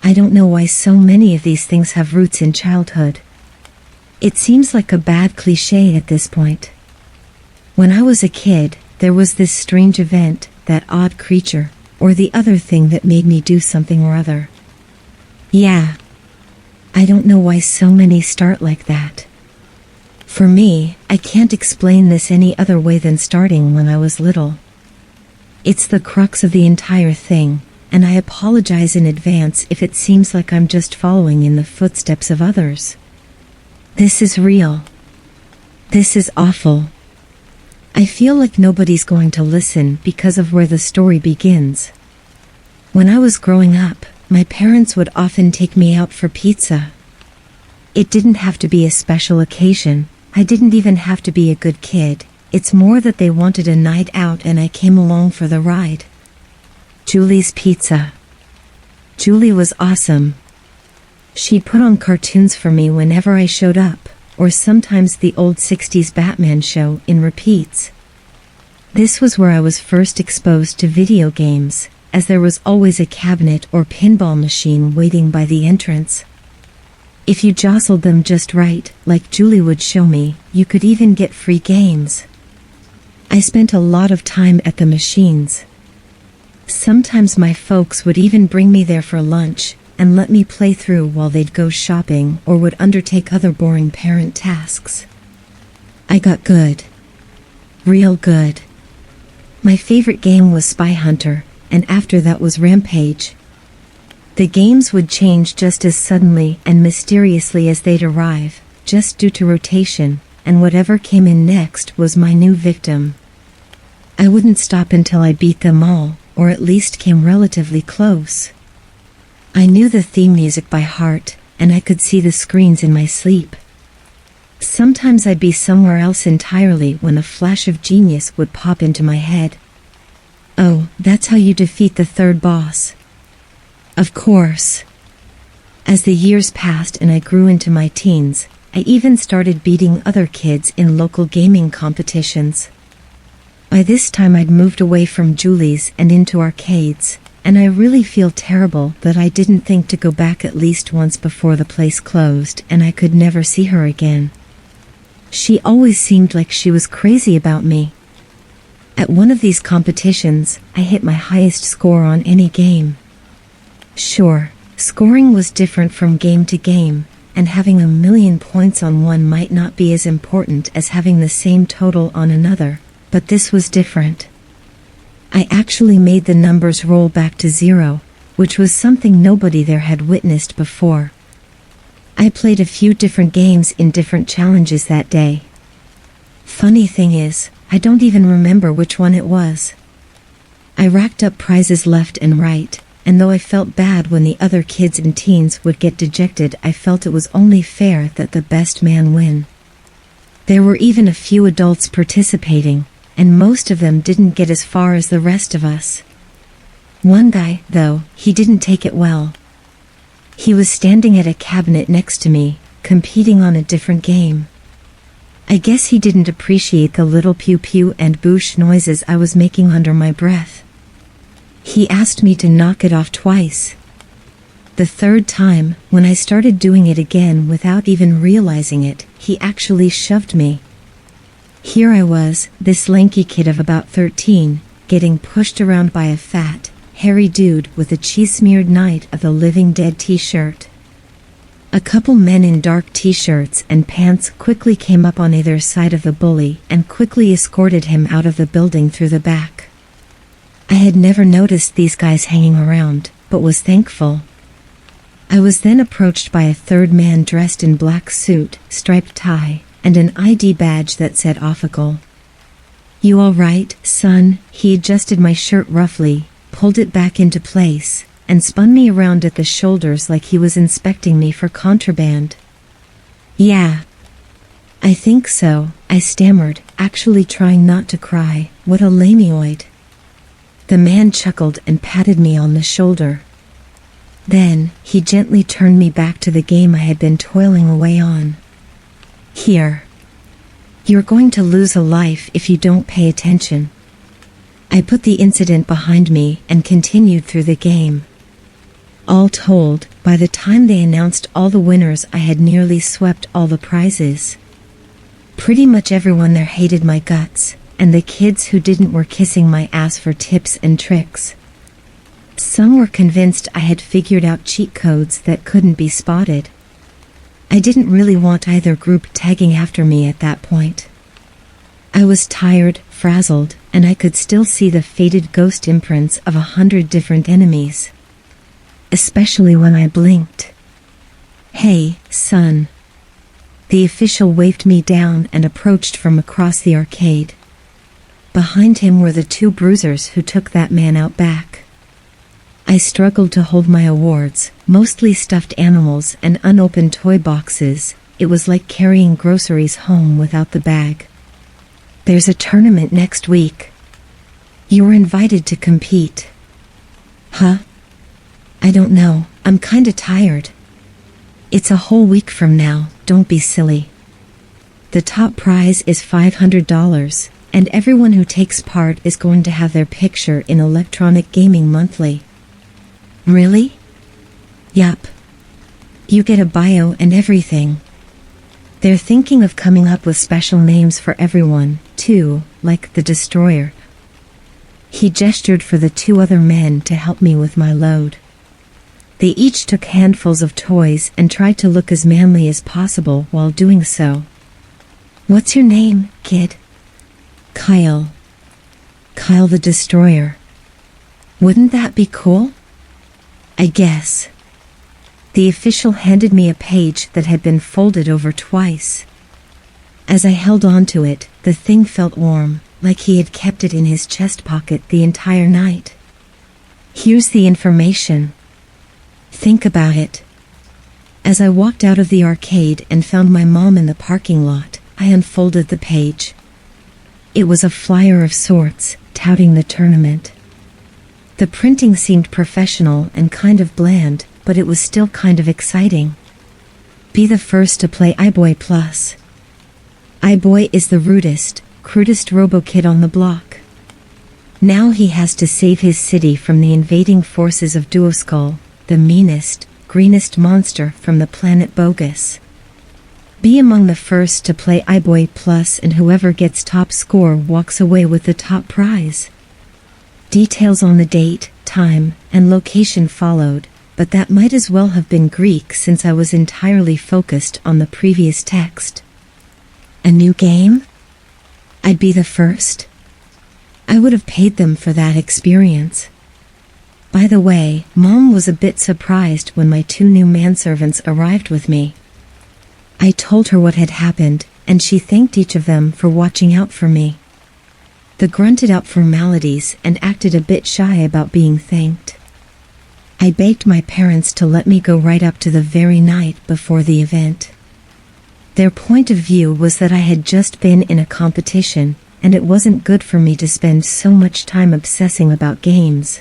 I don't know why so many of these things have roots in childhood. It seems like a bad cliché at this point. When I was a kid, there was this strange event, that odd creature, or the other thing that made me do something or other. Yeah. I don't know why so many start like that. For me, I can't explain this any other way than starting when I was little. It's the crux of the entire thing, and I apologize in advance if it seems like I'm just following in the footsteps of others. This is real. This is awful. I feel like nobody's going to listen because of where the story begins. When I was growing up, my parents would often take me out for pizza. It didn't have to be a special occasion. I didn't even have to be a good kid. It's more that they wanted a night out and I came along for the ride. Julie's Pizza. Julie was awesome. She put on cartoons for me whenever I showed up, or sometimes the old 60s Batman show in repeats. This was where I was first exposed to video games, as there was always a cabinet or pinball machine waiting by the entrance. If you jostled them just right, like Julie would show me, you could even get free games. I spent a lot of time at the machines. Sometimes my folks would even bring me there for lunch, and let me play through while they'd go shopping or would undertake other boring parent tasks. I got good. Real good. My favorite game was Spy Hunter, and after that was Rampage. The games would change just as suddenly and mysteriously as they'd arrive, just due to rotation, and whatever came in next was my new victim. I wouldn't stop until I beat them all, or at least came relatively close. I knew the theme music by heart, and I could see the screens in my sleep. Sometimes I'd be somewhere else entirely when a flash of genius would pop into my head. Oh, that's how you defeat the third boss. Of course. As the years passed and I grew into my teens, I even started beating other kids in local gaming competitions. By this time I'd moved away from Julie's and into arcades, and I really feel terrible that I didn't think to go back at least once before the place closed and I could never see her again. She always seemed like she was crazy about me. At one of these competitions, I hit my highest score on any game. Sure, scoring was different from game to game, and having 1,000,000 points on one might not be as important as having the same total on another, but this was different. I actually made the numbers roll back to 0, which was something nobody there had witnessed before. I played a few different games in different challenges that day. Funny thing is, I don't even remember which one it was. I racked up prizes left and right, and though I felt bad when the other kids and teens would get dejected, I felt it was only fair that the best man win. There were even a few adults participating, and most of them didn't get as far as the rest of us. One guy, though, he didn't take it well. He was standing at a cabinet next to me, competing on a different game. I guess he didn't appreciate the little pew-pew and boosh noises I was making under my breath. He asked me to knock it off twice. The third time, when I started doing it again without even realizing it, he actually shoved me. Here I was, this lanky kid of about 13, getting pushed around by a fat, hairy dude with a cheese-smeared Night of the Living Dead t-shirt. A couple men in dark t-shirts and pants quickly came up on either side of the bully and quickly escorted him out of the building through the back. I had never noticed these guys hanging around, but was thankful. I was then approached by a third man dressed in black suit, striped tie, and an ID badge that said official. "You all right, son?" He adjusted my shirt roughly, pulled it back into place, and spun me around at the shoulders like he was inspecting me for contraband. "Yeah. I think so," I stammered, actually trying not to cry. What a lameoid. The man chuckled and patted me on the shoulder. Then, he gently turned me back to the game I had been toiling away on. "Here. You're going to lose a life if you don't pay attention." I put the incident behind me and continued through the game. All told, By the time they announced all the winners, I had nearly swept all the prizes. Pretty much everyone there hated my guts, and the kids who didn't were kissing my ass for tips and tricks. Some were convinced I had figured out cheat codes that couldn't be spotted. I didn't really want either group tagging after me at that point. I was tired, frazzled, and I could still see the faded ghost imprints of 100 different enemies. Especially when I blinked. "Hey, son." The official waved me down and approached from across the arcade. Behind him were the two bruisers who took that man out back. I struggled to hold my awards, mostly stuffed animals and unopened toy boxes. It was like carrying groceries home without the bag. "There's a tournament next week. You're invited to compete." "Huh? I don't know, I'm kinda tired." "It's a whole week from now, don't be silly. The top prize is $500, and everyone who takes part is going to have their picture in Electronic Gaming Monthly." "Really?" "Yup. You get a bio and everything. They're thinking of coming up with special names for everyone, too, like the Destroyer." He gestured for the two other men to help me with my load. They each took handfuls of toys and tried to look as manly as possible while doing so. "What's your name, kid?" "Kyle. Kyle the Destroyer." "Wouldn't that be cool?" "I guess." The official handed me a page that had been folded over twice. As I held on to it, the thing felt warm, like he had kept it in his chest pocket the entire night. "Here's the information. Think about it." As I walked out of the arcade and found my mom in the parking lot, I unfolded the page. It was a flyer of sorts, touting the tournament. The printing seemed professional and kind of bland, but it was still kind of exciting. "Be the first to play iBoy Plus. iBoy is the rudest, crudest robo-kid on the block. Now he has to save his city from the invading forces of Duoskull, the meanest, greenest monster from the planet Bogus. Be among the first to play iBoy Plus, and whoever gets top score walks away with the top prize." Details on the date, time, and location followed, but that might as well have been Greek since I was entirely focused on the previous text. A new game? I'd be the first? I would have paid them for that experience. By the way, Mom was a bit surprised when my two new manservants arrived with me. I told her what had happened, and she thanked each of them for watching out for me. They grunted out formalities and acted a bit shy about being thanked. I begged my parents to let me go right up to the very night before the event. Their point of view was that I had just been in a competition, and it wasn't good for me to spend so much time obsessing about games.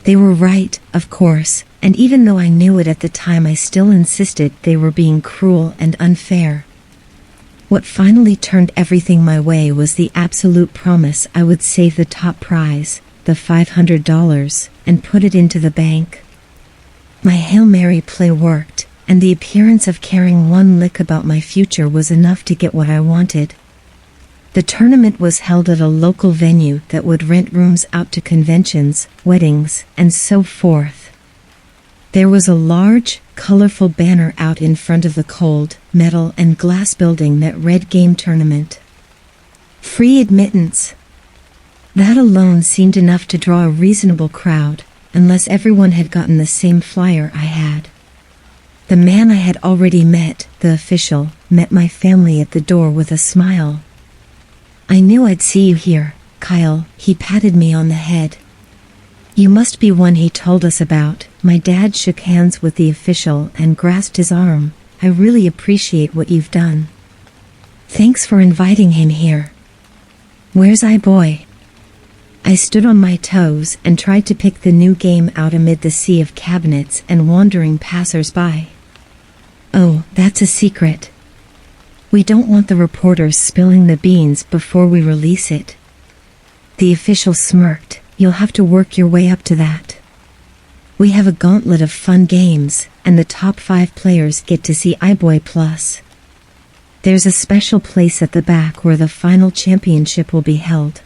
They were right, of course, and even though I knew it at the time, I still insisted they were being cruel and unfair. What finally turned everything my way was the absolute promise I would save the top prize, the $500, and put it into the bank. My Hail Mary play worked, and the appearance of caring one lick about my future was enough to get what I wanted. The tournament was held at a local venue that would rent rooms out to conventions, weddings, and so forth. There was a large, colorful banner out in front of the cold, metal and glass building that read Game Tournament. Free admittance. That alone seemed enough to draw a reasonable crowd, unless everyone had gotten the same flyer I had. The man I had already met, the official, met my family at the door with a smile. "I knew I'd see you here, Kyle," he patted me on the head. "You must be one he told us about." My dad shook hands with the official and grasped his arm. "I really appreciate what you've done. Thanks for inviting him here. Where's iBoy?" I stood on my toes and tried to pick the new game out amid the sea of cabinets and wandering passers-by. "Oh, that's a secret. We don't want the reporters spilling the beans before we release it." The official smirked. "You'll have to work your way up to that." We have a gauntlet of fun games, and the top 5 players get to see iBoy Plus. There's a special place at the back where the final championship will be held.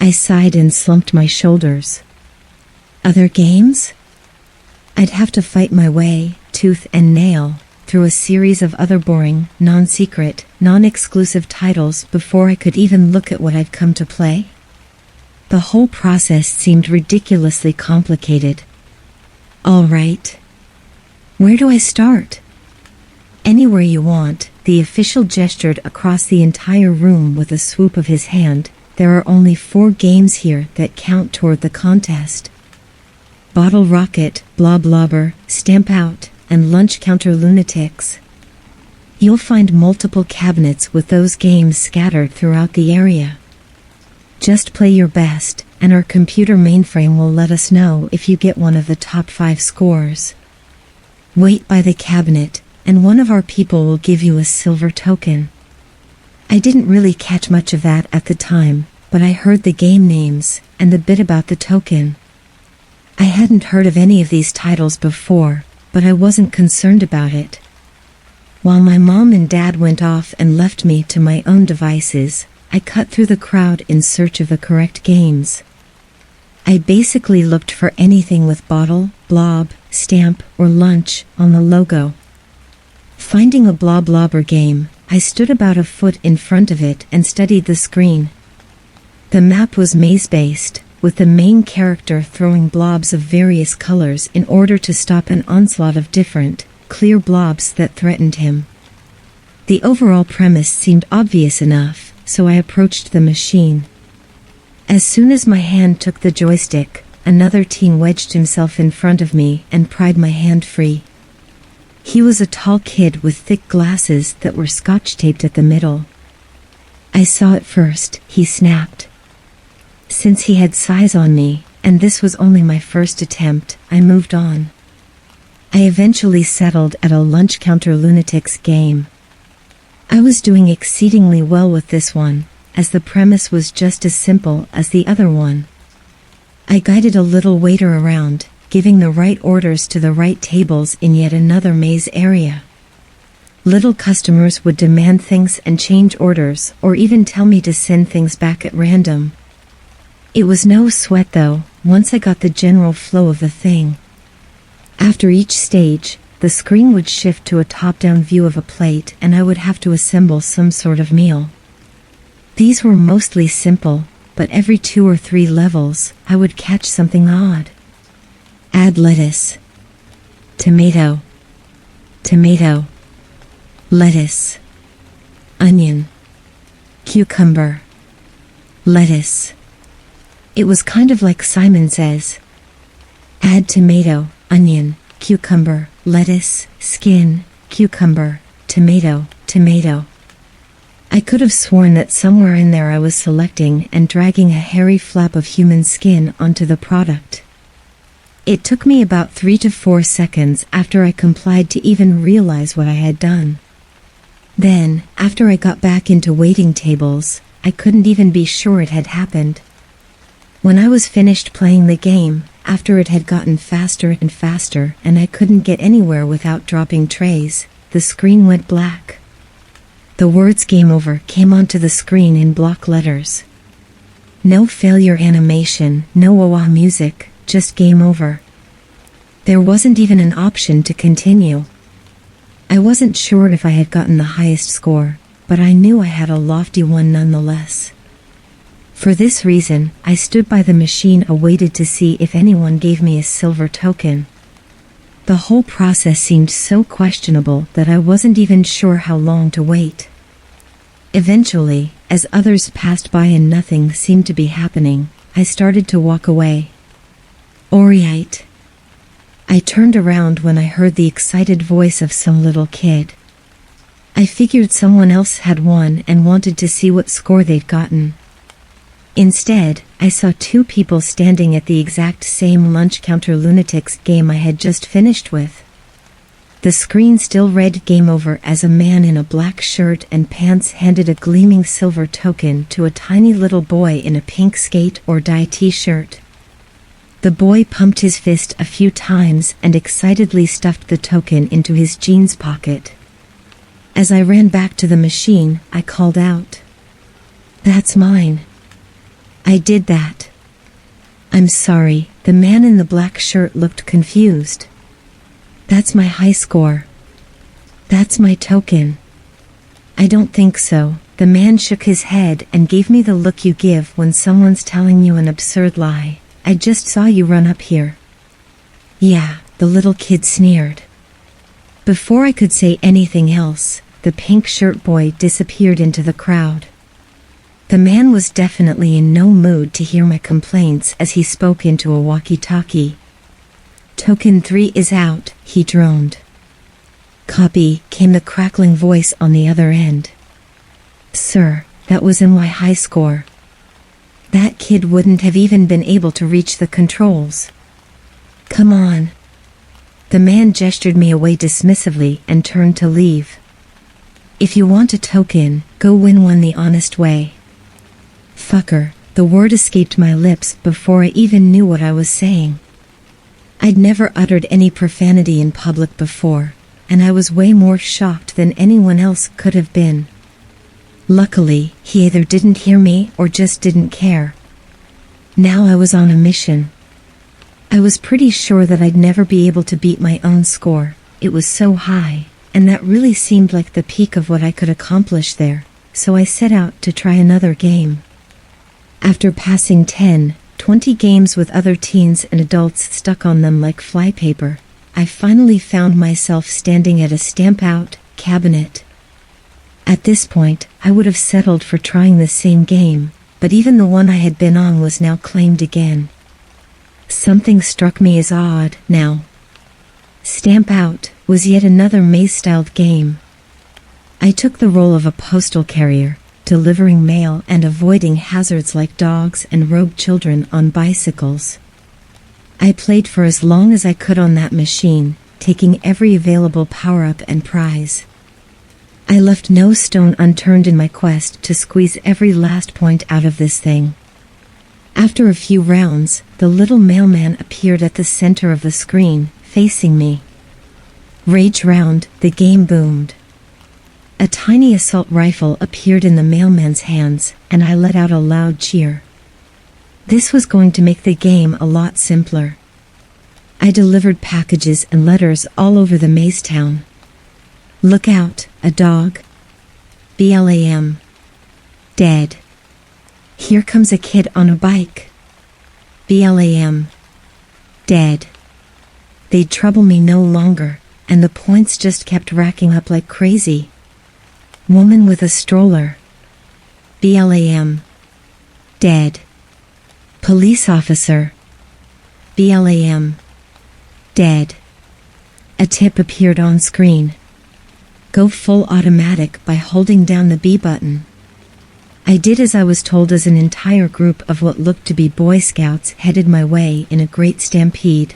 I sighed and slumped my shoulders. Other games? I'd have to fight my way, tooth and nail, through a series of other boring, non-secret, non-exclusive titles before I could even look at what I'd come to play. The whole process seemed ridiculously complicated. All right. Where do I start? Anywhere you want, the official gestured across the entire room with a swoop of his hand. There are only 4 games here that count toward the contest. Bottle Rocket, Blob Lobber, Stamp Out, and Lunch Counter Lunatics. You'll find multiple cabinets with those games scattered throughout the area. Just play your best, and our computer mainframe will let us know if you get one of the top 5 scores. Wait by the cabinet, and one of our people will give you a silver token. I didn't really catch much of that at the time, but I heard the game names, and the bit about the token. I hadn't heard of any of these titles before, but I wasn't concerned about it. While my mom and dad went off and left me to my own devices, I cut through the crowd in search of the correct games. I basically looked for anything with bottle, blob, stamp, or lunch on the logo. Finding a Blob Lobber game, I stood about a foot in front of it and studied the screen. The map was maze-based, with the main character throwing blobs of various colors in order to stop an onslaught of different, clear blobs that threatened him. The overall premise seemed obvious enough, so I approached the machine. As soon as my hand took the joystick, another teen wedged himself in front of me and pried my hand free. He was a tall kid with thick glasses that were scotch-taped at the middle. I saw it first, he snapped. Since he had size on me, and this was only my first attempt, I moved on. I eventually settled at a Lunch Counter Lunatics game. I was doing exceedingly well with this one, as the premise was just as simple as the other one. I guided a little waiter around, giving the right orders to the right tables in yet another maze area. Little customers would demand things and change orders, or even tell me to send things back at random. It was no sweat though, once I got the general flow of the thing. After each stage, the screen would shift to a top-down view of a plate and I would have to assemble some sort of meal. These were mostly simple, but every 2 or 3 levels, I would catch something odd. Add lettuce. Tomato. Tomato. Lettuce. Onion. Cucumber. Lettuce. It was kind of like Simon Says. Add tomato, onion, cucumber, lettuce, skin, cucumber, tomato, tomato. I could have sworn that somewhere in there I was selecting and dragging a hairy flap of human skin onto the product. It took me about 3 to 4 seconds after I complied to even realize what I had done. Then, after I got back into waiting tables, I couldn't even be sure it had happened. When I was finished playing the game, after it had gotten faster and faster and I couldn't get anywhere without dropping trays, the screen went black. The words "Game Over" came onto the screen in block letters. No failure animation, no wah-wah music, just game over. There wasn't even an option to continue. I wasn't sure if I had gotten the highest score, but I knew I had a lofty one nonetheless. For this reason, I stood by the machine awaited to see if anyone gave me a silver token. The whole process seemed so questionable that I wasn't even sure how long to wait. Eventually, as others passed by and nothing seemed to be happening, I started to walk away. Alright. I turned around when I heard the excited voice of some little kid. I figured someone else had won and wanted to see what score they'd gotten. Instead, I saw 2 people standing at the exact same Lunch Counter Lunatics game I had just finished with. The screen still read "Game Over" as a man in a black shirt and pants handed a gleaming silver token to a tiny little boy in a pink skate or dye t-shirt. The boy pumped his fist a few times and excitedly stuffed the token into his jeans pocket. As I ran back to the machine, I called out, "That's mine. I did that." "I'm sorry," the man in the black shirt looked confused. "That's my high score. That's my token." "I don't think so." The man shook his head and gave me the look you give when someone's telling you an absurd lie. "I just saw you run up here." "Yeah," the little kid sneered. Before I could say anything else, the pink shirt boy disappeared into the crowd. The man was definitely in no mood to hear my complaints as he spoke into a walkie-talkie. "Token 3 is out," he droned. "Copy," came the crackling voice on the other end. "Sir, that was in my high score. That kid wouldn't have even been able to reach the controls. Come on." The man gestured me away dismissively and turned to leave. "If you want a token, go win one the honest way." Fucker, the word escaped my lips before I even knew what I was saying. I'd never uttered any profanity in public before, and I was way more shocked than anyone else could have been. Luckily, he either didn't hear me or just didn't care. Now I was on a mission. I was pretty sure that I'd never be able to beat my own score. It was so high, and that really seemed like the peak of what I could accomplish there, so I set out to try another game. After passing 10, 20 games with other teens and adults stuck on them like flypaper, I finally found myself standing at a stamp-out cabinet. At this point, I would have settled for trying the same game, but even the one I had been on was now claimed again. Something struck me as odd now. Stamp Out was yet another maze-styled game. I took the role of a postal carrier, delivering mail and avoiding hazards like dogs and rogue children on bicycles. I played for as long as I could on that machine, taking every available power-up and prize. I left no stone unturned in my quest to squeeze every last point out of this thing. After a few rounds, the little mailman appeared at the center of the screen, facing me. Rage round, the game boomed. A tiny assault rifle appeared in the mailman's hands, and I let out a loud cheer. This was going to make the game a lot simpler. I delivered packages and letters all over the maze town. "Look out, a dog. BLAM. Dead. Here comes a kid on a bike. BLAM. Dead." They'd trouble me no longer, and the points just kept racking up like crazy. "Woman with a stroller. BLAM. Dead. Police officer. BLAM. Dead." A tip appeared on screen. "Go full automatic by holding down the B button." I did as I was told as an entire group of what looked to be Boy Scouts headed my way in a great stampede.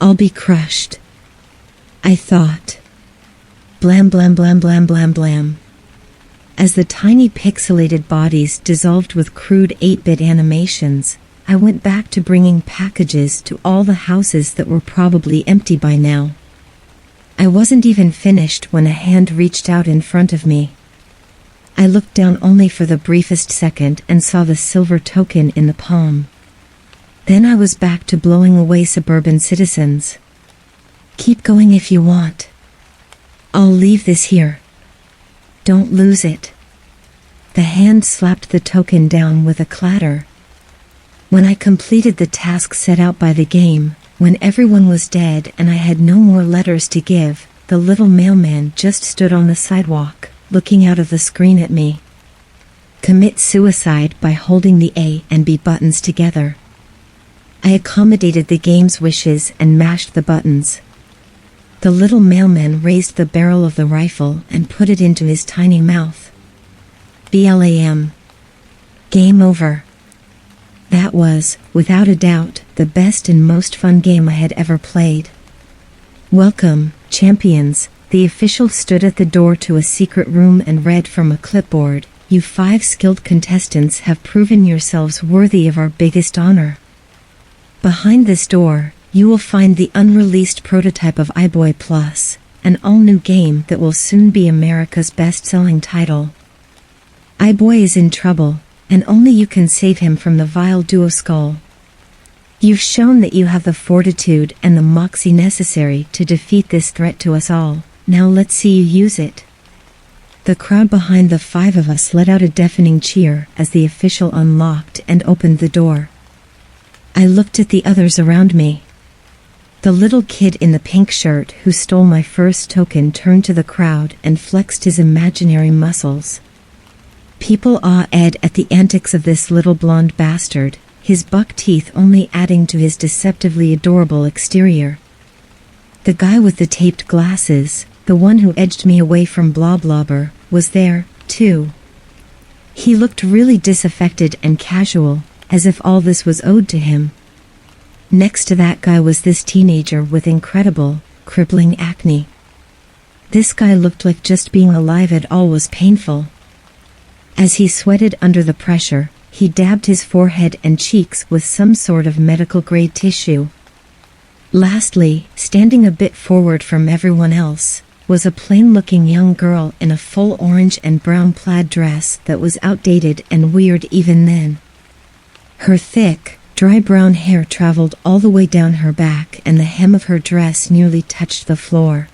"I'll be crushed," I thought. Blam blam blam blam blam blam. As the tiny pixelated bodies dissolved with crude 8-bit animations, I went back to bringing packages to all the houses that were probably empty by now. I wasn't even finished when a hand reached out in front of me. I looked down only for the briefest second and saw the silver token in the palm. Then I was back to blowing away suburban citizens. "Keep going if you want. I'll leave this here. Don't lose it." The hand slapped the token down with a clatter. When I completed the task set out by the game, when everyone was dead and I had no more letters to give, the little mailman just stood on the sidewalk, looking out of the screen at me. Commit suicide by holding the A and B buttons together. I accommodated the game's wishes and mashed the buttons. The little mailman raised the barrel of the rifle and put it into his tiny mouth. BLAM. Game over. That was, without a doubt, the best and most fun game I had ever played. "Welcome, champions." The official stood at the door to a secret room and read from a clipboard, "You 5 skilled contestants have proven yourselves worthy of our biggest honor. Behind this door, you will find the unreleased prototype of iBoy Plus, an all-new game that will soon be America's best-selling title. iBoy is in trouble, and only you can save him from the vile Duoskull. You've shown that you have the fortitude and the moxie necessary to defeat this threat to us all. Now let's see you use it. The crowd behind the five of us let out a deafening cheer as the official unlocked and opened the door. I looked at the others around me. The little kid in the pink shirt who stole my first token turned to the crowd and flexed his imaginary muscles. People awed at the antics of this little blonde bastard, his buck teeth only adding to his deceptively adorable exterior. The guy with the taped glasses, the one who edged me away from Bloblobber, was there, too. He looked really disaffected and casual, as if all this was owed to him. Next to that guy was this teenager with incredible, crippling acne. This guy looked like just being alive at all was painful. As he sweated under the pressure, he dabbed his forehead and cheeks with some sort of medical-grade tissue. Lastly, standing a bit forward from everyone else, was a plain-looking young girl in a full orange and brown plaid dress that was outdated and weird even then. Her thick, dry brown hair traveled all the way down her back and the hem of her dress nearly touched the floor.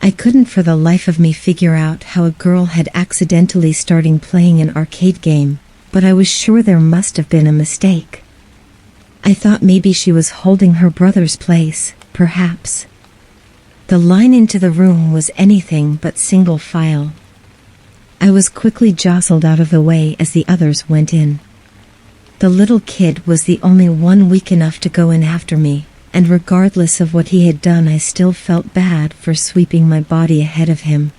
I couldn't for the life of me figure out how a girl had accidentally started playing an arcade game, but I was sure there must have been a mistake. I thought maybe she was holding her brother's place, perhaps. The line into the room was anything but single file. I was quickly jostled out of the way as the others went in. The little kid was the only one weak enough to go in after me, and regardless of what he had done I still felt bad for sweeping my body ahead of him.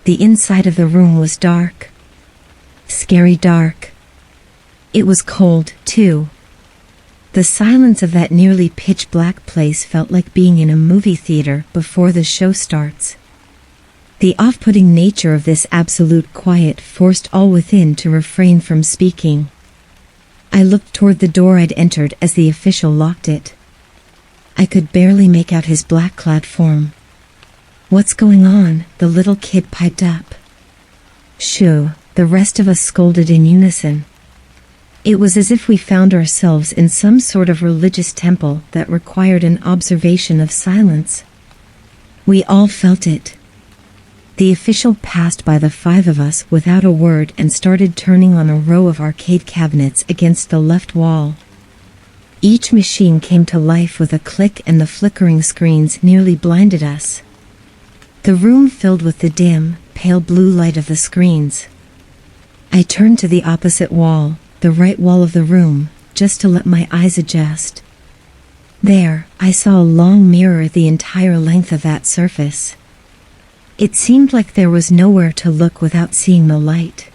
The inside of the room was dark. Scary dark. It was cold, too. The silence of that nearly pitch-black place felt like being in a movie theater before the show starts. The off-putting nature of this absolute quiet forced all within to refrain from speaking. I looked toward the door I'd entered as the official locked it. I could barely make out his black-clad form. "What's going on?" the little kid piped up. "Shoo," the rest of us scolded in unison. It was as if we found ourselves in some sort of religious temple that required an observation of silence. We all felt it. The official passed by the five of us without a word and started turning on a row of arcade cabinets against the left wall. Each machine came to life with a click and the flickering screens nearly blinded us. The room filled with the dim, pale blue light of the screens. I turned to the opposite wall, the right wall of the room, just to let my eyes adjust. There, I saw a long mirror the entire length of that surface. It seemed like there was nowhere to look without seeing the light.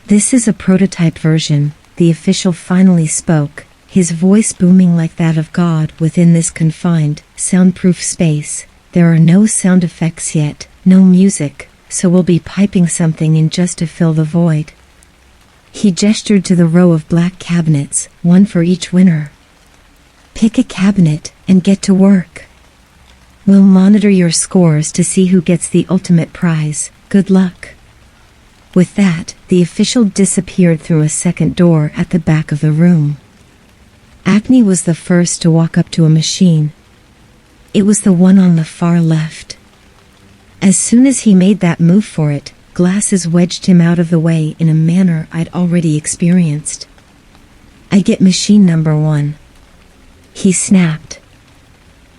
"This is a prototype version," the official finally spoke, his voice booming like that of God within this confined, soundproof space. "There are no sound effects yet, no music, so we'll be piping something in just to fill the void." He gestured to the row of black cabinets, one for each winner. "Pick a cabinet and get to work. We'll monitor your scores to see who gets the ultimate prize. Good luck." With that, the official disappeared through a second door at the back of the room. Acne was the first to walk up to a machine. It was the one on the far left. As soon as he made that move for it, glasses wedged him out of the way in a manner I'd already experienced. "I get machine number 1. He snapped.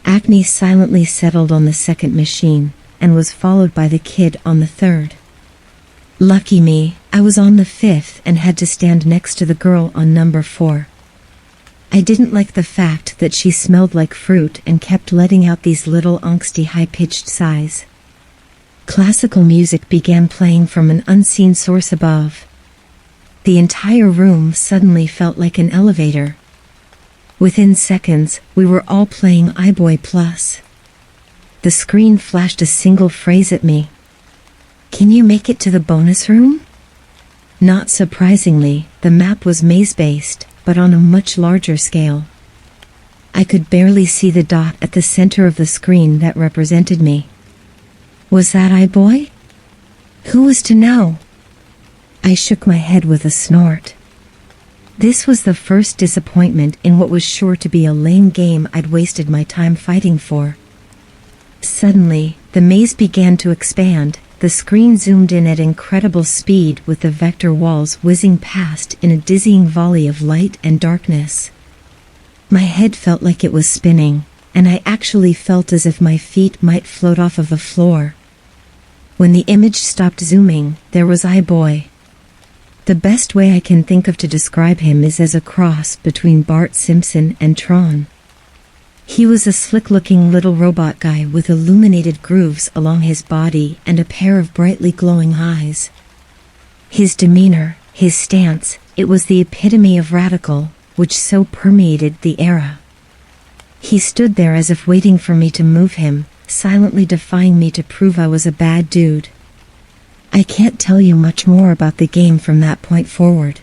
Acne silently settled on the second machine, and was followed by the kid on the third. Lucky me, I was on the 5th and had to stand next to the girl on number 4. I didn't like the fact that she smelled like fruit and kept letting out these little angsty high-pitched sighs. Classical music began playing from an unseen source above. The entire room suddenly felt like an elevator. Within seconds, we were all playing iBoy Plus. The screen flashed a single phrase at me. "Can you make it to the bonus room?" Not surprisingly, the map was maze-based, but on a much larger scale. I could barely see the dot at the center of the screen that represented me. Was that iBoy? Who was to know? I shook my head with a snort. This was the first disappointment in what was sure to be a lame game I'd wasted my time fighting for. Suddenly, the maze began to expand. The screen zoomed in at incredible speed with the vector walls whizzing past in a dizzying volley of light and darkness. My head felt like it was spinning, and I actually felt as if my feet might float off of the floor. When the image stopped zooming, there was iBoy. The best way I can think of to describe him is as a cross between Bart Simpson and Tron. He was a slick-looking little robot guy with illuminated grooves along his body and a pair of brightly glowing eyes. His demeanor, his stance, it was the epitome of radical, which so permeated the era. He stood there as if waiting for me to move him, silently defying me to prove I was a bad dude. I can't tell you much more about the game from that point forward.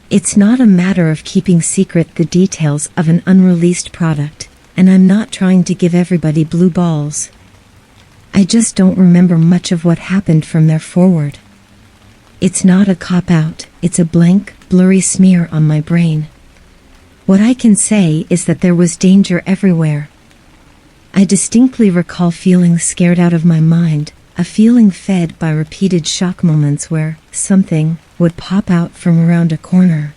It's not a matter of keeping secret the details of an unreleased product, and I'm not trying to give everybody blue balls. I just don't remember much of what happened from there forward. It's not a cop-out, it's a blank, blurry smear on my brain. What I can say is that there was danger everywhere. I distinctly recall feeling scared out of my mind, a feeling fed by repeated shock moments where something would pop out from around a corner.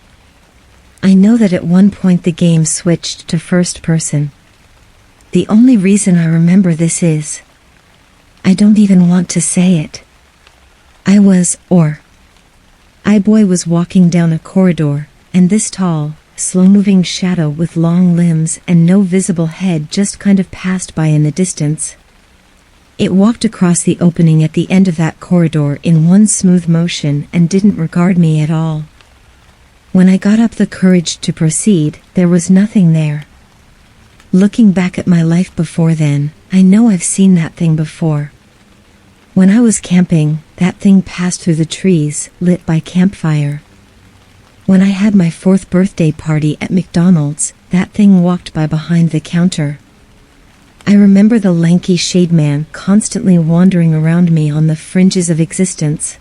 I know that at one point the game switched to first person. The only reason I remember this is, I don't even want to say it. iBoy was walking down a corridor, and this tall, slow-moving shadow with long limbs and no visible head just kind of passed by in the distance. It walked across the opening at the end of that corridor in one smooth motion and didn't regard me at all. When I got up the courage to proceed, there was nothing there. Looking back at my life before then, I know I've seen that thing before. When I was camping, that thing passed through the trees, lit by campfire. When I had my 4th birthday party at McDonald's, that thing walked by behind the counter. I remember the lanky shade man constantly wandering around me on the fringes of existence.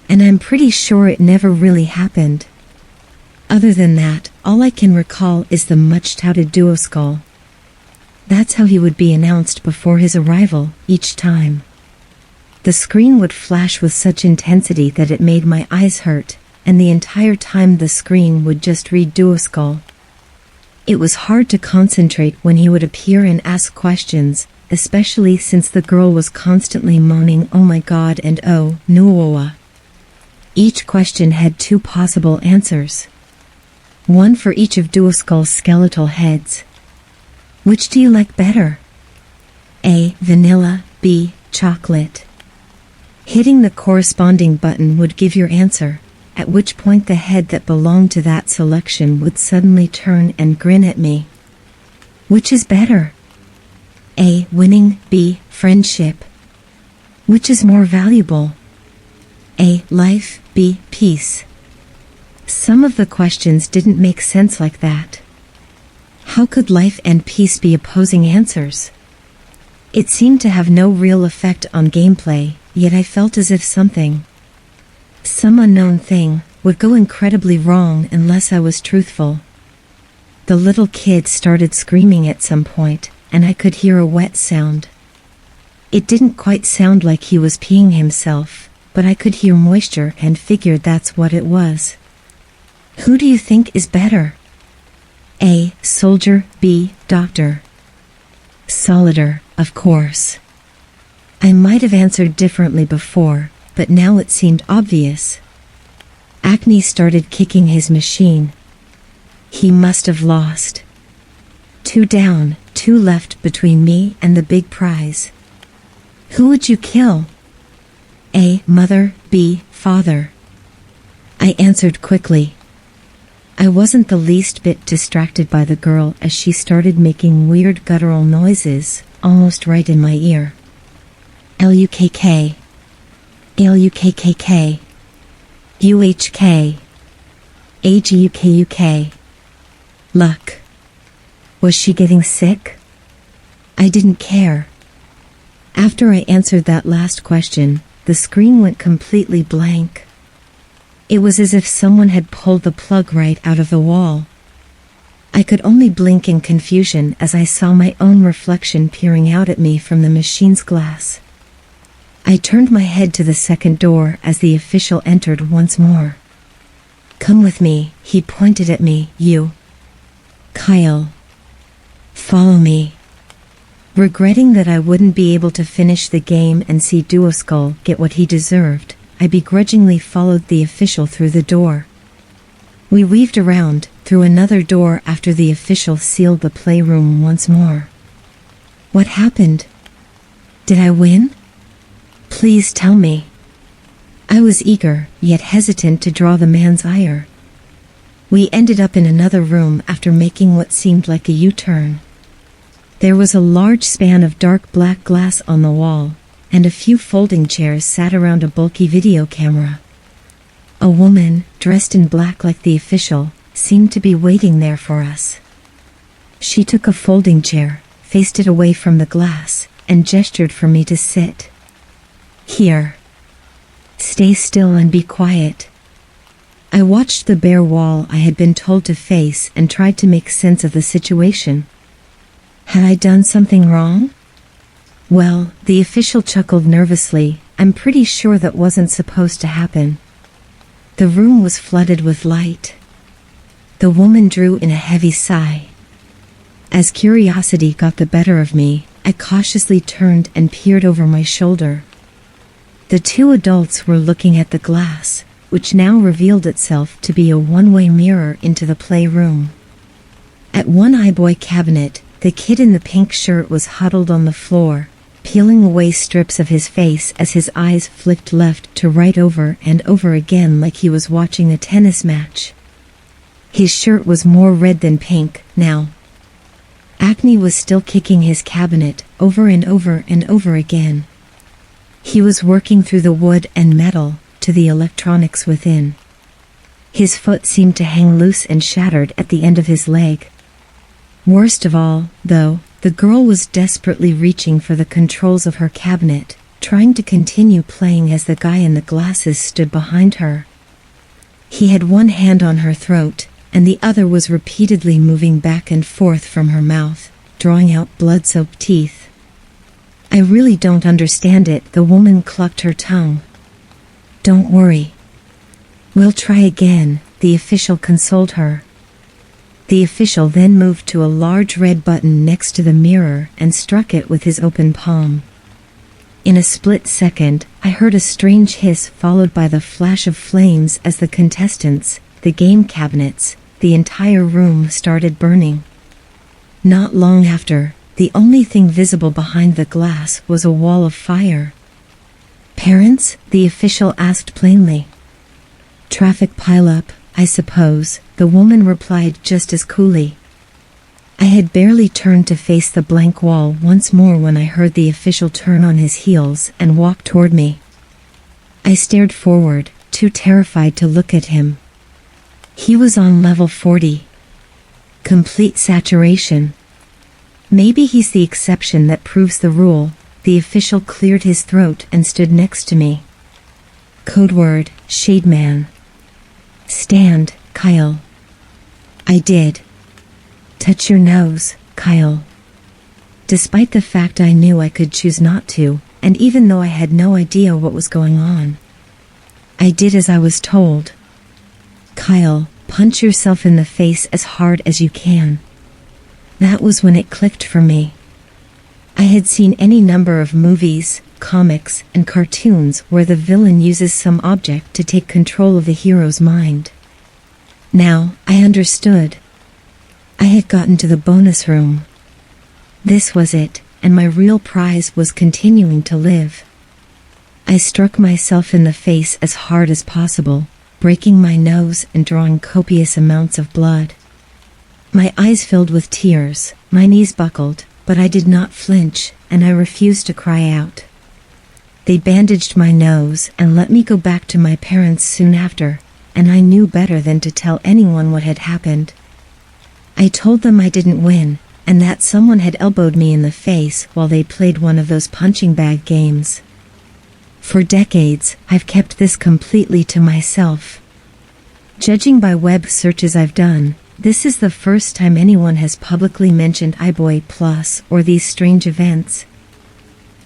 And I'm pretty sure it never really happened. Other than that, all I can recall is the much-touted duoskull. That's how he would be announced before his arrival, each time. The screen would flash with such intensity that it made my eyes hurt, and the entire time the screen would just read duoskull. It was hard to concentrate when he would appear and ask questions, especially since the girl was constantly moaning "Oh my god" and "Oh, nuoa." Each question had 2 possible answers. One for each of duoskull's skeletal heads. Which do you like better? A. Vanilla, B. Chocolate. Hitting the corresponding button would give your answer, at which point the head that belonged to that selection would suddenly turn and grin at me. Which is better? A. Winning, B. Friendship. Which is more valuable? A. Life, B. Peace. Some of the questions didn't make sense like that. How could life and peace be opposing answers? It seemed to have no real effect on gameplay, yet I felt as if some unknown thing, would go incredibly wrong unless I was truthful. The little kid started screaming at some point, and I could hear a wet sound. It didn't quite sound like he was peeing himself, but I could hear moisture and figured that's what it was. Who do you think is better? A. Soldier, B. Doctor. Solider, of course. I might have answered differently before, but now it seemed obvious. Acne started kicking his machine. He must have lost. 2 down, 2 left between me and the big prize. Who would you kill? A. Mother, B. Father. I answered quickly. I wasn't the least bit distracted by the girl as she started making weird guttural noises, almost right in my ear. L-U-K-K. L-U-K-K-K. U-H-K. AGUKUK. Luck. Was she getting sick? I didn't care. After I answered that last question, the screen went completely blank. It was as if someone had pulled the plug right out of the wall. I could only blink in confusion as I saw my own reflection peering out at me from the machine's glass. I turned my head to the second door as the official entered once more. "Come with me," he pointed at me. "You. Kyle. Follow me." Regretting that I wouldn't be able to finish the game and see Duoskull get what he deserved, I begrudgingly followed the official through the door. We weaved around, through another door after the official sealed the playroom once more. What happened? Did I win? Please tell me. I was eager, yet hesitant to draw the man's ire. We ended up in another room after making what seemed like a U-turn. There was a large span of dark black glass on the wall, and a few folding chairs sat around a bulky video camera. A woman, dressed in black like the official, seemed to be waiting there for us. She took a folding chair, faced it away from the glass, and gestured for me to sit. "Here. Stay still and be quiet." I watched the bare wall I had been told to face and tried to make sense of the situation. Had I done something wrong? Well, the official chuckled nervously. "I'm pretty sure that wasn't supposed to happen." The room was flooded with light. The woman drew in a heavy sigh. As curiosity got the better of me, I cautiously turned and peered over my shoulder. The two adults were looking at the glass, which now revealed itself to be a one-way mirror into the playroom. At one iBoy cabinet, the kid in the pink shirt was huddled on the floor, peeling away strips of his face as his eyes flicked left to right over and over again like he was watching a tennis match. His shirt was more red than pink now. Acne was still kicking his cabinet over and over and over again. He was working through the wood and metal to the electronics within. His foot seemed to hang loose and shattered at the end of his leg. Worst of all, though, the girl was desperately reaching for the controls of her cabinet, trying to continue playing as the guy in the glasses stood behind her. He had one hand on her throat, and the other was repeatedly moving back and forth from her mouth, drawing out blood-soaked teeth. "I really don't understand it," the woman clucked her tongue. "Don't worry. We'll try again," the official consoled her. The official then moved to a large red button next to the mirror and struck it with his open palm. In a split second, I heard a strange hiss followed by the flash of flames as the contestants, the game cabinets, the entire room started burning. Not long after, the only thing visible behind the glass was a wall of fire. "Parents?" the official asked plainly. "Traffic pileup, I suppose," the woman replied just as coolly. I had barely turned to face the blank wall once more when I heard the official turn on his heels and walk toward me. I stared forward, too terrified to look at him. He was on level 40. Complete saturation. Maybe he's the exception that proves the rule. The official cleared his throat and stood next to me. Code word, Shademan. "Stand, Kyle." I did. "Touch your nose, Kyle." Despite the fact I knew I could choose not to, and even though I had no idea what was going on, I did as I was told. "Kyle, punch yourself in the face as hard as you can." That was when it clicked for me. I had seen any number of movies, comics, and cartoons where the villain uses some object to take control of the hero's mind. Now, I understood. I had gotten to the bonus room. This was it, and my real prize was continuing to live. I struck myself in the face as hard as possible, breaking my nose and drawing copious amounts of blood. My eyes filled with tears, my knees buckled, but I did not flinch, and I refused to cry out. They bandaged my nose and let me go back to my parents soon after, and I knew better than to tell anyone what had happened. I told them I didn't win, and that someone had elbowed me in the face while they played one of those punching bag games. For decades, I've kept this completely to myself. Judging by web searches I've done, this is the first time anyone has publicly mentioned iBoy Plus or these strange events.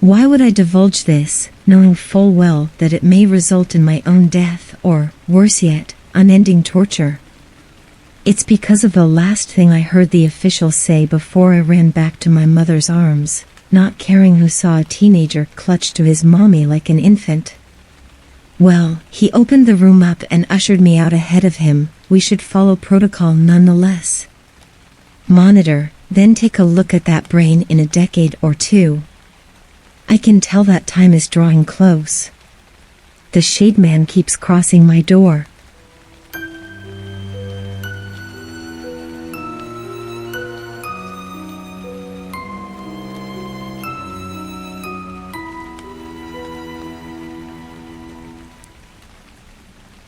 Why would I divulge this, knowing full well that it may result in my own death or, worse yet, unending torture? It's because of the last thing I heard the official say before I ran back to my mother's arms, not caring who saw a teenager clutched to his mommy like an infant. Well, he opened the room up and ushered me out ahead of him. We should follow protocol nonetheless. Monitor, then take a look at that brain in a decade or two. I can tell that time is drawing close. The shade man keeps crossing my door.